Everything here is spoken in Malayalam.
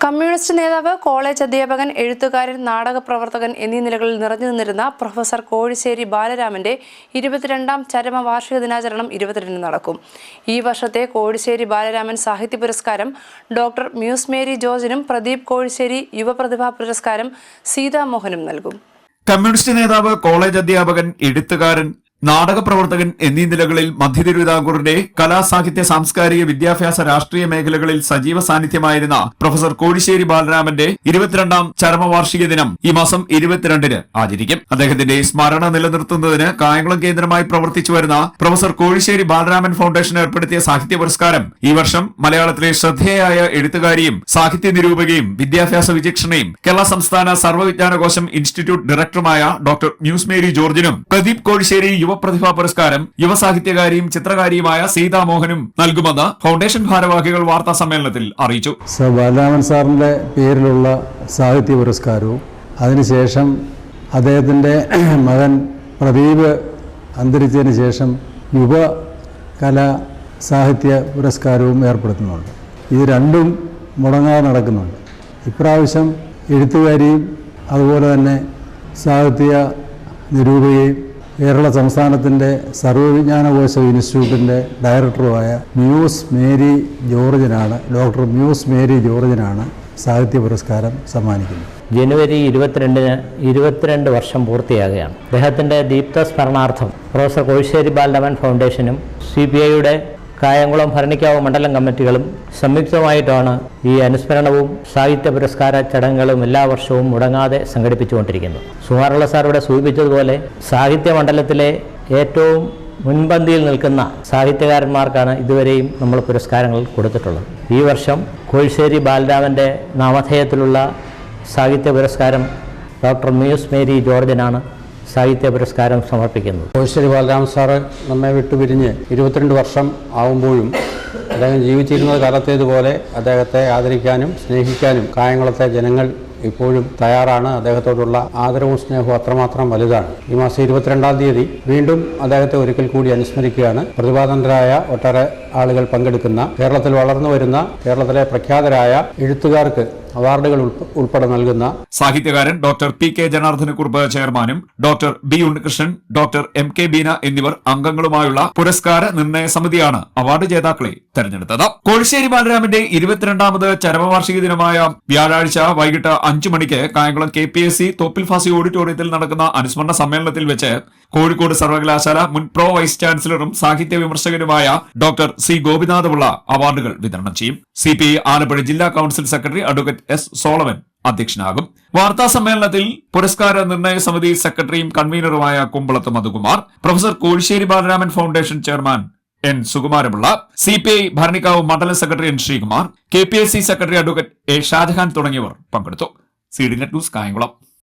കമ്മ്യൂണിസ്റ്റ് നേതാവ്, കോളേജ് അധ്യാപകൻ, എഴുത്തുകാരൻ, നാടക പ്രവർത്തകൻ എന്നീ നിലകളിൽ നിറഞ്ഞു നിന്നിരുന്ന പ്രൊഫസർ കോഴിശ്ശേരി ബാലരാമന്റെ 22ാം ചരമവാർഷിക ദിനാചരണം 22-ന് നടക്കും. ഈ വർഷത്തെ കോഴിശ്ശേരി ബാലരാമൻ സാഹിത്യ പുരസ്കാരം ഡോക്ടർ മ്യൂസ് മേരി ജോർജിനും പ്രദീപ് കോഴിശ്ശേരി യുവപ്രതിഭാ പുരസ്കാരം സീതാമോഹനും നൽകും. കമ്മ്യൂണിസ്റ്റ് നേതാവ്, കോളേജ് അധ്യാപകൻ, എഴുത്തുകാരൻ, നാടക പ്രവർത്തകൻ എന്നീ നിലകളിൽ മധ്യ തിരുവിതാംകൂറിന്റെ കലാ, സാഹിത്യ, സാംസ്കാരിക, വിദ്യാഭ്യാസ, രാഷ്ട്രീയ മേഖലകളിൽ സജീവ സാന്നിധ്യമായിരുന്ന പ്രൊഫസർ കോഴിശ്ശേരി ബാലരാമന്റെ 22ാം ചരമവാർഷിക ദിനം ഈ മാസം 22-ന് ആചരിക്കും. അദ്ദേഹത്തിന്റെ സ്മരണ നിലനിർത്തുന്നതിന് കായംകുളം കേന്ദ്രമായി പ്രവർത്തിച്ചു വരുന്ന പ്രൊഫസർ കോഴിശ്ശേരി ബാലരാമൻ ഫൗണ്ടേഷൻ ഏർപ്പെടുത്തിയ സാഹിത്യ പുരസ്കാരം ഈ വർഷം മലയാളത്തിലെ ശ്രദ്ധേയയായ എഴുത്തുകാരിയും സാഹിത്യ നിരൂപകയും വിദ്യാഭ്യാസ വിചക്ഷണയും കേരള സംസ്ഥാന സർവ്വവിജ്ഞാനകോശം ഇൻസ്റ്റിറ്റ്യൂട്ട് ഡയറക്ടറുമായ ഡോക്ടർ മ്യൂസ് മേരി ജോർജിനും പ്രദീപ് കോഴിശ്ശേരി യുവപ്രതിഭാ പുരസ്കാരം യുവസാഹിത്യകാരിയും ചിത്രകാരിയുമായ സീതാമോഹനും നൽകുമെന്ന് ഫൗണ്ടേഷൻ ഭാരവാഹികൾ വാർത്താ സമ്മേളനത്തിൽ അറിയിച്ചു. ബാലരാമൻ സാറിന്റെ പേരിലുള്ള സാഹിത്യ പുരസ്കാരവും അതിനുശേഷം അദ്ദേഹത്തിന്റെ മകൻ പ്രദീപ് അന്തരിച്ചതിന് ശേഷം യുവ കലാ സാഹിത്യ പുരസ്കാരവും ഏർപ്പെടുത്തുന്നുണ്ട്. ഇത് രണ്ടും മുടങ്ങാതെ നടക്കുന്നുണ്ട്. ഇപ്രാവശ്യം എഴുത്തുകാരിയും അതുപോലെ തന്നെ സാഹിത്യ നിരൂപകയും കേരള സംസ്ഥാനത്തിൻ്റെ സർവ്വവിജ്ഞാനകോശ ഇൻസ്റ്റിറ്റ്യൂട്ടിൻ്റെ ഡയറക്ടറുമായ ഡോക്ടർ മ്യൂസ് മേരി ജോർജിനാണ് സാഹിത്യ പുരസ്കാരം സമ്മാനിക്കുന്നത്. ജനുവരി 22-ന് 22 വർഷം പൂർത്തിയാകുകയാണ്. അദ്ദേഹത്തിൻ്റെ ദീപ്തസ്മരണാർത്ഥം പ്രൊഫസർ കോഴിശ്ശേരി ബാലരാമൻ ഫൗണ്ടേഷനും CPIയുടെ കായംകുളം ഭരണിക്കാവ് മണ്ഡലം കമ്മിറ്റികളും സംയുക്തമായിട്ടാണ് ഈ അനുസ്മരണവും സാഹിത്യ പുരസ്കാര ചടങ്ങുകളും എല്ലാ വർഷവും മുടങ്ങാതെ സംഘടിപ്പിച്ചുകൊണ്ടിരിക്കുന്നത്. സുമാറുള്ള സാർ ഇവിടെ സൂചിപ്പിച്ചതുപോലെ സാഹിത്യ മണ്ഡലത്തിലെ ഏറ്റവും മുൻപന്തിയിൽ നിൽക്കുന്ന സാഹിത്യകാരന്മാർക്കാണ് ഇതുവരെയും നമ്മൾ പുരസ്കാരങ്ങൾ കൊടുത്തിട്ടുള്ളത്. ഈ വർഷം കോഴിശ്ശേരി ബാലരാമൻ്റെ നാമധേയത്തിലുള്ള സാഹിത്യ പുരസ്കാരം ഡോക്ടർ മ്യൂസ് മേരി ജോർജിനാണ് സാഹിത്യ പുരസ്കാരം സമർപ്പിക്കുന്നത്. കോഴിശ്ശേരി ബാലരാമൻ സാറ് നമ്മെ വിട്ടുപിരിഞ്ഞ് 22 വർഷം ആവുമ്പോഴും അദ്ദേഹം ജീവിച്ചിരുന്ന കാലത്തേതുപോലെ അദ്ദേഹത്തെ ആദരിക്കാനും സ്നേഹിക്കാനും കായംകുളത്തെ ജനങ്ങൾ ഇപ്പോഴും തയ്യാറാണ്. അദ്ദേഹത്തോടുള്ള ആദരവും സ്നേഹവും അത്രമാത്രം വലുതാണ്. ഈ മാസം 22-ാം തീയതി വീണ്ടും അദ്ദേഹത്തെ ഒരിക്കൽ കൂടി അനുസ്മരിക്കുകയാണ്. പ്രതിഭാതന്ത്രരായ ഒട്ടേറെ ആളുകൾ പങ്കെടുക്കുന്ന കേരളത്തിൽ വളർന്നു വരുന്ന കേരളത്തിലെ പ്രഖ്യാതരായ എഴുത്തുകാർക്ക് അവാർഡുകൾ ഉൾപ്പെടെ നൽകുന്ന സാഹിത്യകാരൻ ഡോക്ടർ PK ജനാർദ്ദനക്കുറുപ്പ് ചെയർമാനും doctor B Unnikrishnan, doctor MK Beena എന്നിവർ അംഗങ്ങളുമായുള്ള പുരസ്കാര നിർണയ സമിതിയാണ് അവാർഡ് ജേതാക്കളെ തെരഞ്ഞെടുത്തത്. കോഴിശ്ശേരി ബാലരാമന്റെ 22ാമത് ചരമവാർഷിക ദിനമായ വ്യാഴാഴ്ച വൈകിട്ട് 5 മണിക്ക് കായംകുളം KPSC തോപ്പിൽ ഫാസി ഓഡിറ്റോറിയത്തിൽ നടക്കുന്ന അനുസ്മരണ സമ്മേളനത്തിൽ വെച്ച് കോഴിക്കോട് സർവകലാശാല മുൻ പ്രോ വൈസ് ചാൻസലറും സാഹിത്യ വിമർശകനുമായ ഡോക്ടർ C ഗോപിനാഥപിള്ള അവാർഡുകൾ വിതരണം ചെയ്യും. CPI ആലപ്പുഴ ജില്ലാ council secretary advocate S Solomon അധ്യക്ഷനാകും. വാർത്താ സമ്മേളനത്തിൽ പുരസ്കാര നിർണയ സമിതി സെക്രട്ടറിയും കൺവീനറുമായ Kumbalath Madhukumar, professor Kozhissery Balaraman foundation chairman N Sukumarapillai, CPI Bharanikkavu മണ്ഡലം secretary N Sreekumar, KPSC secretary advocate A Shajahan തുടങ്ങിയവർ പങ്കെടുത്തു. CDNet news Kayamkulam.